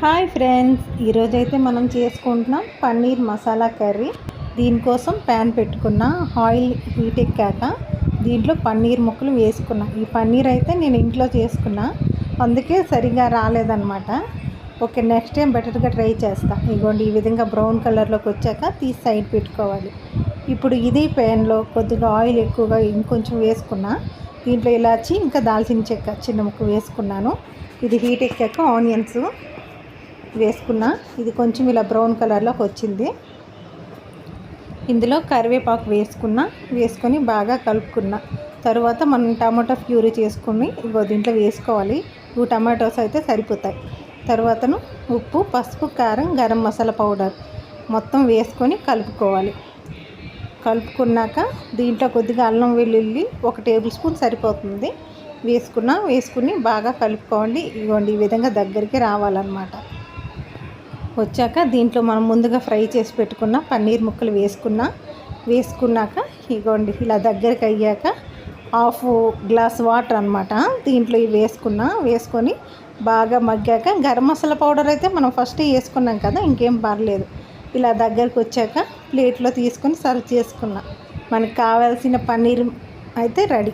Hi friends, ఈరోజైతే మనం చేసుకుంటున్నాం పన్నీర్ మసాలా కర్రీ. దీనికోసం ప్యాన్ పెట్టుకున్న, ఆయిల్ హీట్ ఎక్కాక దీంట్లో పన్నీర్ ముక్కలు వేసుకున్నా. ఈ పన్నీర్ అయితే నేను ఇంట్లో చేసుకున్నా, అందుకే సరిగా రాలేదన్నమాట. ఓకే, నెక్స్ట్ టైం బెటర్గా ట్రై చేస్తా. ఇగోండి, ఈ విధంగా బ్రౌన్ కలర్లోకి వచ్చాక తీసి సైడ్ పెట్టుకోవాలి. ఇప్పుడు ఇదే ప్యాన్లో కొద్దిగా ఆయిల్ ఎక్కువగా ఇంకొంచెం వేసుకున్నా. దీంట్లో ఇలాచి ఇంకా దాల్చిన చెక్క చిన్న ముక్క వేసుకున్నాను. ఇది హీట్ ఎక్కాక ఆనియన్స్ వేసుకున్నా. ఇది కొంచెం ఇలా బ్రౌన్ కలర్లోకి వచ్చింది. ఇందులో కరివేపాకు వేసుకొని బాగా కలుపుకున్నా. తర్వాత మనం టమాటో ప్యూరీ చేసుకుని దీంట్లో వేసుకోవాలి. 2 టమాటోస్ అయితే సరిపోతాయి. తర్వాతను ఉప్పు, పసుపు, కారం, గరం మసాలా పౌడర్ మొత్తం వేసుకొని కలుపుకోవాలి. కలుపుకున్నాక దీంట్లో కొద్దిగా అల్లం వెల్లుల్లి 1 టేబుల్ స్పూన్ సరిపోతుంది వేసుకుని బాగా కలుపుకోండి. ఇవ్వండి, ఈ విధంగా దగ్గరికి రావాలన్నమాట. వచ్చాక దీంట్లో మనం ముందుగా ఫ్రై చేసి పెట్టుకున్న పన్నీర్ ముక్కలు వేసుకున్నాక ఇగోండి, ఇలా దగ్గరికి అయ్యాక 1/2 గ్లాస్ వాటర్ అనమాట దీంట్లో ఇవి వేసుకొని బాగా మగ్గాక గరం మసాలా పౌడర్ అయితే మనం ఫస్ట్ వేసుకున్నాం కదా, ఇంకేం పర్లేదు. ఇలా దగ్గరికి వచ్చాక ప్లేట్లో తీసుకొని సర్వ్ చేసుకున్నా. మనకు కావాల్సిన పన్నీర్ అయితే రెడీ.